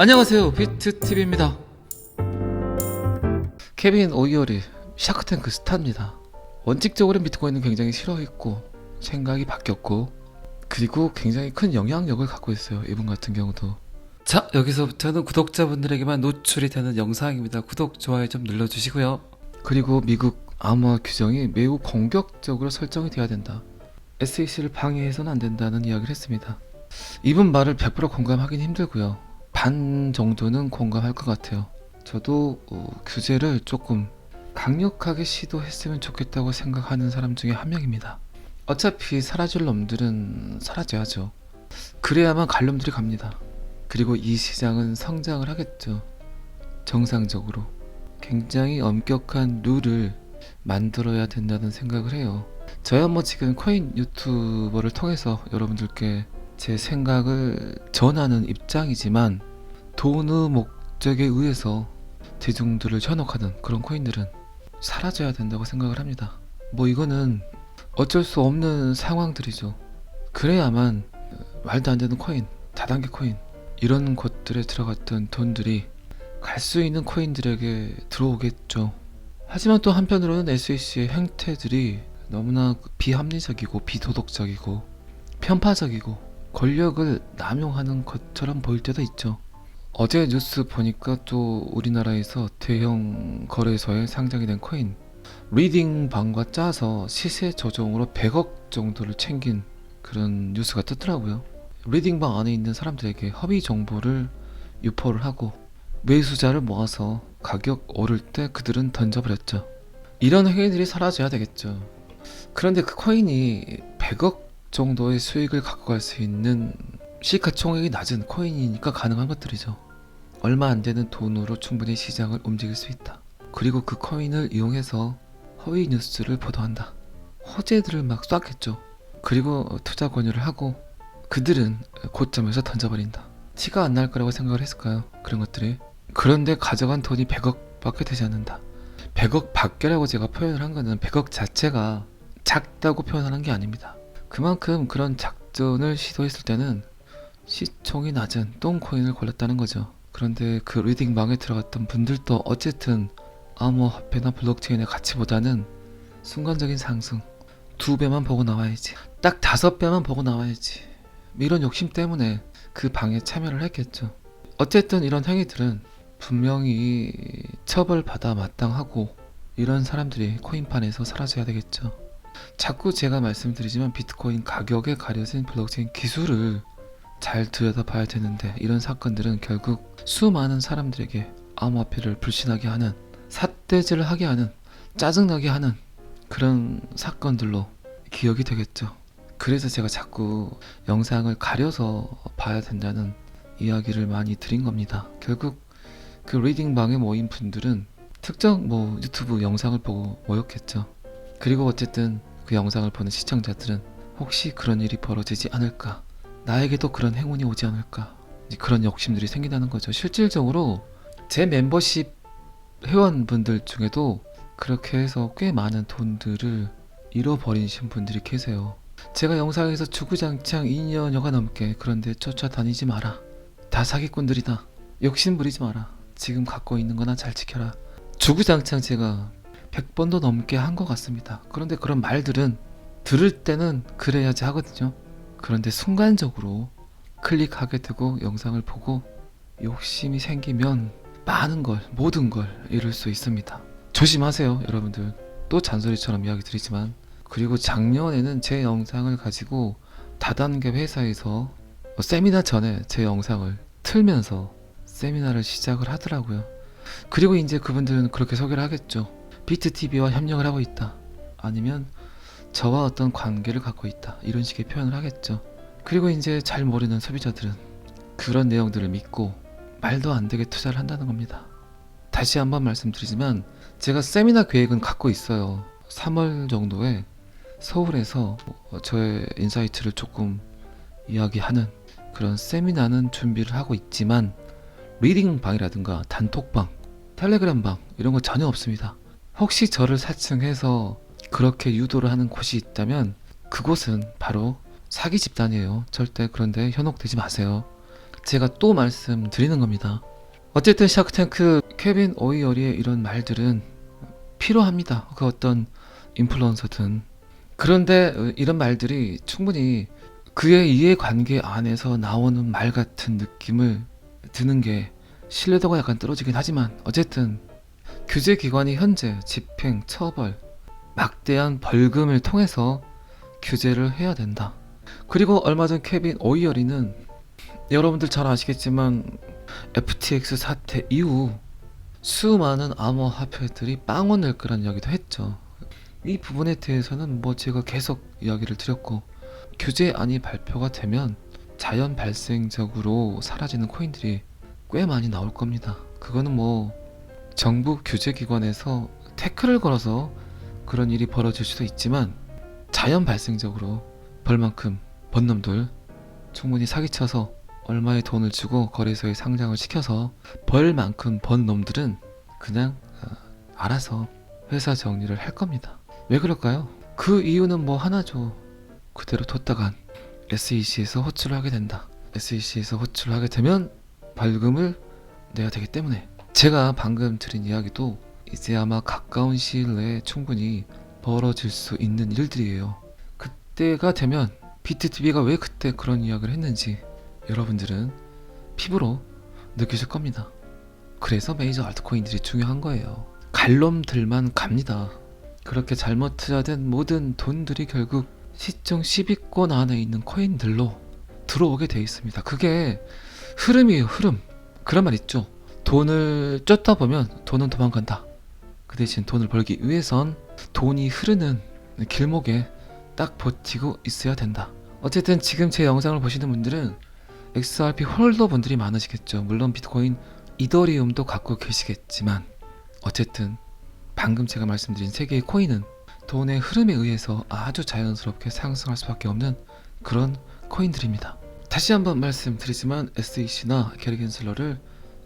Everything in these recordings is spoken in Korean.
안녕하세요, 비트TV입니다. 케빈 오이어리 샤크탱크 스타입니다. 원칙적으로 비트코인은 굉장히 싫어했고 생각이 바뀌었고 그리고 굉장히 큰 영향력을 갖고 있어요. 이분 같은 경우도. 자, 여기서부터는 구독자분들에게만 노출이 되는 영상입니다. 구독, 좋아요 좀 눌러주시고요. 그리고 미국 암호화 규정이 매우 공격적으로 설정이 돼야 된다. SEC를 방해해서는 안 된다는 이야기를 했습니다. 이분 말을 100% 공감하기는 힘들고요. 반 정도는 공감할 것 같아요. 저도 규제를 조금 강력하게 시도했으면 좋겠다고 생각하는 사람 중에 한 명입니다. 어차피 사라질 놈들은 사라져야죠. 그래야만 갈 놈들이 갑니다. 그리고 이 시장은 성장을 하겠죠. 정상적으로. 굉장히 엄격한 룰을 만들어야 된다는 생각을 해요. 저야 뭐 지금 코인 유튜버를 통해서 여러분들께 제 생각을 전하는 입장이지만 돈의 목적에 의해서 대중들을 현혹하는 그런 코인들은 사라져야 된다고 생각을 합니다. 뭐 이거는 어쩔 수 없는 상황들이죠. 그래야만 말도 안 되는 코인, 다단계 코인 이런 것들에 들어갔던 돈들이 갈 수 있는 코인들에게 들어오겠죠. 하지만 또 한편으로는 SEC의 행태들이 너무나 비합리적이고 비도덕적이고 편파적이고 권력을 남용하는 것처럼 보일 때도 있죠. 어제 뉴스 보니까 또 우리나라에서 대형 거래소에 상장이 된 코인 리딩방과 짜서 시세 조정으로 100억 정도를 챙긴 그런 뉴스가 뜨더라고요. 리딩방 안에 있는 사람들에게 허위 정보를 유포를 하고 매수자를 모아서 가격 오를 때 그들은 던져버렸죠. 이런 행위들이 사라져야 되겠죠. 그런데 그 코인이 100억 정도의 수익을 갖고 갈 수 있는 시가총액이 낮은 코인이니까 가능한 것들이죠. 얼마 안 되는 돈으로 충분히 시장을 움직일 수 있다. 그리고 그 코인을 이용해서 허위 뉴스를 보도한다. 호재들을 막 쐈겠죠. 그리고 투자 권유를 하고 그들은 고점에서 던져버린다. 티가 안 날 거라고 생각을 했을까요? 그런 것들이. 그런데 가져간 돈이 100억 밖에 되지 않는다. 100억 밖에라고 제가 표현을 한 거는 100억 자체가 작다고 표현하는 게 아닙니다. 그만큼 그런 작전을 시도했을 때는 시총이 낮은 똥코인을 골랐다는 거죠. 그런데 그 리딩방에 들어갔던 분들도 어쨌든 암호화폐나 블록체인의 가치보다는 순간적인 상승 2배만 보고 나와야지, 딱 5배만 보고 나와야지, 이런 욕심 때문에 그 방에 참여를 했겠죠. 어쨌든 이런 행위들은 분명히 처벌받아 마땅하고 이런 사람들이 코인판에서 사라져야 되겠죠. 자꾸 제가 말씀드리지만 비트코인 가격에 가려진 블록체인 기술을 잘 들여다봐야 되는데 이런 사건들은 결국 수많은 사람들에게 암호화폐를 불신하게 하는, 삿대질을 하게 하는, 짜증나게 하는 그런 사건들로 기억이 되겠죠. 그래서 제가 자꾸 영상을 가려서 봐야 된다는 이야기를 많이 드린 겁니다. 결국 그 리딩방에 모인 분들은 특정 유튜브 영상을 보고 모였겠죠. 그리고 어쨌든 그 영상을 보는 시청자들은 혹시 그런 일이 벌어지지 않을까, 나에게도 그런 행운이 오지 않을까, 그런 욕심들이 생긴다는 거죠. 실질적으로 제 멤버십 회원분들 중에도 그렇게 해서 꽤 많은 돈들을 잃어버리신 분들이 계세요. 제가 영상에서 주구장창 2년여가 넘게 그런데 쫓아다니지 마라, 다 사기꾼들이다, 욕심 부리지 마라, 지금 갖고 있는 거나 잘 지켜라, 주구장창 제가 100번도 넘게 한 것 같습니다. 그런데 그런 말들은 들을 때는 그래야지 하거든요. 그런데 순간적으로 클릭하게 되고 영상을 보고 욕심이 생기면 많은 걸, 모든 걸 잃을 수 있습니다. 조심하세요, 여러분들. 또 잔소리처럼 이야기 드리지만. 그리고 작년에는 제 영상을 가지고 다단계 회사에서 세미나 전에 제 영상을 틀면서 세미나를 시작을 하더라고요. 그리고 이제 그분들은 그렇게 소개를 하겠죠. 비트TV와 협력을 하고 있다, 아니면 저와 어떤 관계를 갖고 있다, 이런 식의 표현을 하겠죠. 그리고 이제 잘 모르는 소비자들은 그런 내용들을 믿고 말도 안 되게 투자를 한다는 겁니다. 다시 한번 말씀드리지만 제가 세미나 계획은 갖고 있어요. 3월 정도에 서울에서 저의 인사이트를 조금 이야기하는 그런 세미나는 준비를 하고 있지만 리딩방이라든가 단톡방, 텔레그램방 이런 거 전혀 없습니다. 혹시 저를 사칭해서 그렇게 유도를 하는 곳이 있다면 그곳은 바로 사기 집단이에요. 절대 그런데 현혹되지 마세요. 제가 또 말씀드리는 겁니다. 어쨌든 샤크탱크 케빈 오이어리의 이런 말들은 필요합니다. 그 어떤 인플루언서든. 그런데 이런 말들이 충분히 그의 이해관계 안에서 나오는 말 같은 느낌을 드는 게 신뢰도가 약간 떨어지긴 하지만, 어쨌든 규제기관이 현재 집행, 처벌, 막대한 벌금을 통해서 규제를 해야 된다. 그리고 얼마 전 케빈 오이어리는 여러분들 잘 아시겠지만 FTX 사태 이후 수많은 암호화폐들이 빵원 낼 거란 이야기도 했죠. 이 부분에 대해서는 뭐 제가 계속 이야기를 드렸고, 규제안이 발표가 되면 자연 발생적으로 사라지는 코인들이 꽤 많이 나올 겁니다. 그거는 뭐 정부 규제기관에서 태클을 걸어서 그런 일이 벌어질 수도 있지만, 자연 발생적으로 벌 만큼 번 놈들 충분히 사기쳐서 얼마의 돈을 주고 거래소에 상장을 시켜서 벌 만큼 번 놈들은 그냥 알아서 회사 정리를 할 겁니다. 왜 그럴까요? 그 이유는 뭐 하나죠. 그대로 뒀다간 SEC에서 호출을 하게 된다. SEC에서 호출을 하게 되면 벌금을 내야 되기 때문에. 제가 방금 드린 이야기도 이제 아마 가까운 시일 내에 충분히 벌어질 수 있는 일들이에요. 그때가 되면 비트TV가 왜 그때 그런 이야기를 했는지 여러분들은 피부로 느끼실 겁니다. 그래서 메이저 알트코인들이 중요한 거예요. 갈 놈들만 갑니다. 그렇게 잘못 투자된 모든 돈들이 결국 시총 10위권 안에 있는 코인들로 들어오게 돼 있습니다. 그게 흐름이에요, 흐름. 그런 말 있죠. 돈을 쫓다 보면 돈은 도망간다. 그 대신 돈을 벌기 위해선 돈이 흐르는 길목에 딱 버티고 있어야 된다. 어쨌든 지금 제 영상을 보시는 분들은 XRP 홀더 분들이 많으시겠죠. 물론 비트코인, 이더리움도 갖고 계시겠지만, 어쨌든 방금 제가 말씀드린 세 개의 코인은 돈의 흐름에 의해서 아주 자연스럽게 상승할 수밖에 없는 그런 코인들입니다. 다시 한번 말씀드리지만 SEC나 게리 겐슬러를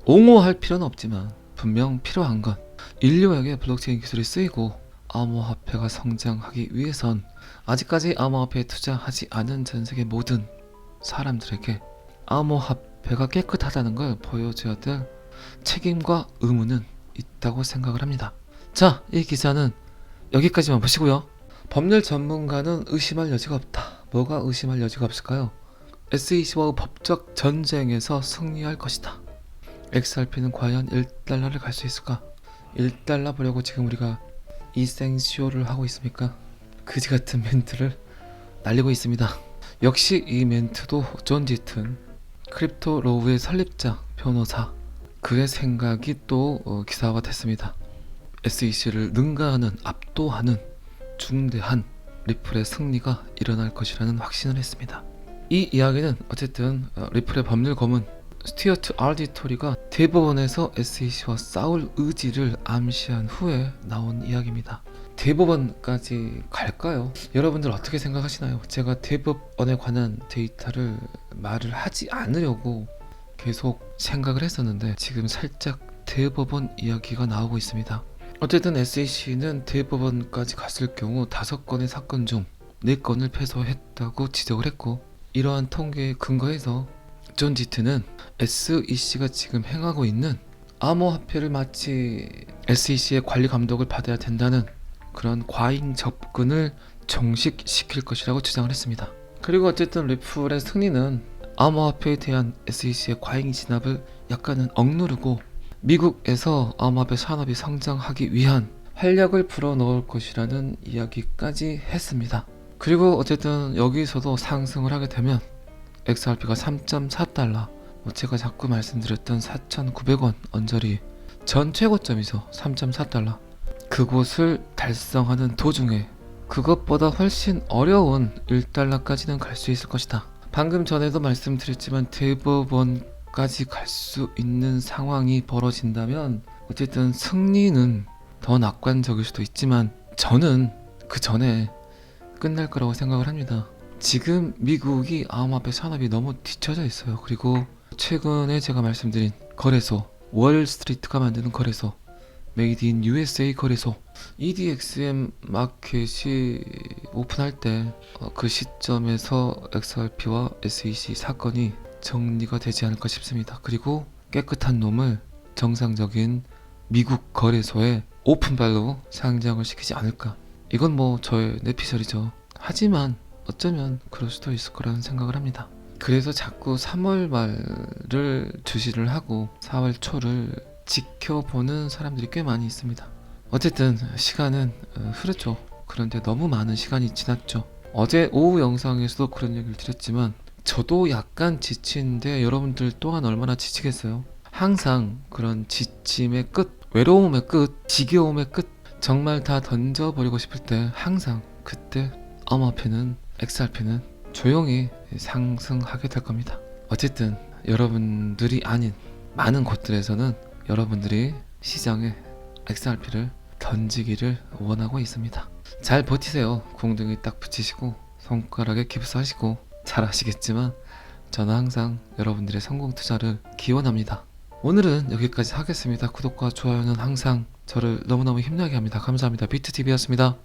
옹호할 필요는 없지만 분명 필요한 건, 인류에게 블록체인 기술이 쓰이고 암호화폐가 성장하기 위해선 아직까지 암호화폐에 투자하지 않은 전세계 모든 사람들에게 암호화폐가 깨끗하다는 걸 보여줘야 될 책임과 의무는 있다고 생각을 합니다. 자, 이 기사는 여기까지만 보시고요. 법률 전문가는 의심할 여지가 없다. 뭐가 의심할 여지가 없을까요? SEC와의 법적 전쟁에서 승리할 것이다. XRP는 과연 1달러를 갈 수 있을까? 1달러 보려고 지금 우리가 이 생쇼를 하고 있습니까? 그지같은 멘트를 날리고 있습니다. 역시 이 멘트도 존 지튼, 크립토 로우의 설립자, 변호사, 그의 생각이 또 기사화가 됐습니다. SEC를 능가하는, 압도하는 중대한 리플의 승리가 일어날 것이라는 확신을 했습니다. 이 이야기는 어쨌든 리플의 법률 고문 스튜어트 알디토리가 대법원에서 SEC와 싸울 의지를 암시한 후에 나온 이야기입니다. 대법원까지 갈까요? 여러분들 어떻게 생각하시나요? 제가 대법원에 관한 데이터를 말을 하지 않으려고 계속 생각을 했었는데 지금 살짝 대법원 이야기가 나오고 있습니다. 어쨌든 SEC는 대법원까지 갔을 경우 5건의 사건 중 4건을 패소했다고 지적을 했고, 이러한 통계에 근거해서 존 지트는 SEC가 지금 행하고 있는 암호화폐를 마치 SEC의 관리 감독을 받아야 된다는 그런 과잉 접근을 종식시킬 것이라고 주장을 했습니다. 그리고 어쨌든 리플의 승리는 암호화폐에 대한 SEC의 과잉 진압을 약간은 억누르고 미국에서 암호화폐 산업이 성장하기 위한 활력을 불어넣을 것이라는 이야기까지 했습니다. 그리고 어쨌든 여기서도 상승을 하게 되면 XRP가 3.4달러, 제가 자꾸 말씀드렸던 4,900원 언저리 전 최고점이죠. 3.4달러. 그곳을 달성하는 도중에 그것보다 훨씬 어려운 1달러까지는 갈 수 있을 것이다. 방금 전에도 말씀드렸지만 대법원까지 갈 수 있는 상황이 벌어진다면 어쨌든 승리는 더 낙관적일 수도 있지만 저는 그 전에 끝날 거라고 생각을 합니다. 지금 미국이 암호화폐 산업이 너무 뒤처져 있어요. 그리고 최근에 제가 말씀드린 거래소, 월스트리트가 만드는 거래소, 메이드 인 USA 거래소, EDXM 마켓이 오픈할 때 그 시점에서 XRP와 SEC 사건이 정리가 되지 않을까 싶습니다. 그리고 깨끗한 놈을 정상적인 미국 거래소에 오픈발로 상장을 시키지 않을까. 이건 뭐 저의 내피셜이죠. 하지만 어쩌면 그럴 수도 있을 거라는 생각을 합니다. 그래서 자꾸 3월 말을 주시를 하고 4월 초를 지켜보는 사람들이 꽤 많이 있습니다. 어쨌든 시간은 흐르죠. 그런데 너무 많은 시간이 지났죠. 어제 오후 영상에서도 그런 얘기를 드렸지만 저도 약간 지치는데 여러분들 또한 얼마나 지치겠어요. 항상 그런 지침의 끝, 외로움의 끝, 지겨움의 끝, 정말 다 던져버리고 싶을 때 항상 그때 엄화표는 XRP는 조용히 상승하게 될 겁니다. 어쨌든 여러분들이 아닌 많은 곳들에서는 여러분들이 시장에 XRP를 던지기를 원하고 있습니다. 잘 버티세요. 공둥이 딱 붙이시고 손가락에 깁스하시고 잘 아시겠지만 저는 항상 여러분들의 성공 투자를 기원합니다. 오늘은 여기까지 하겠습니다. 구독과 좋아요는 항상 저를 너무너무 힘나게 합니다. 감사합니다. 비트TV였습니다.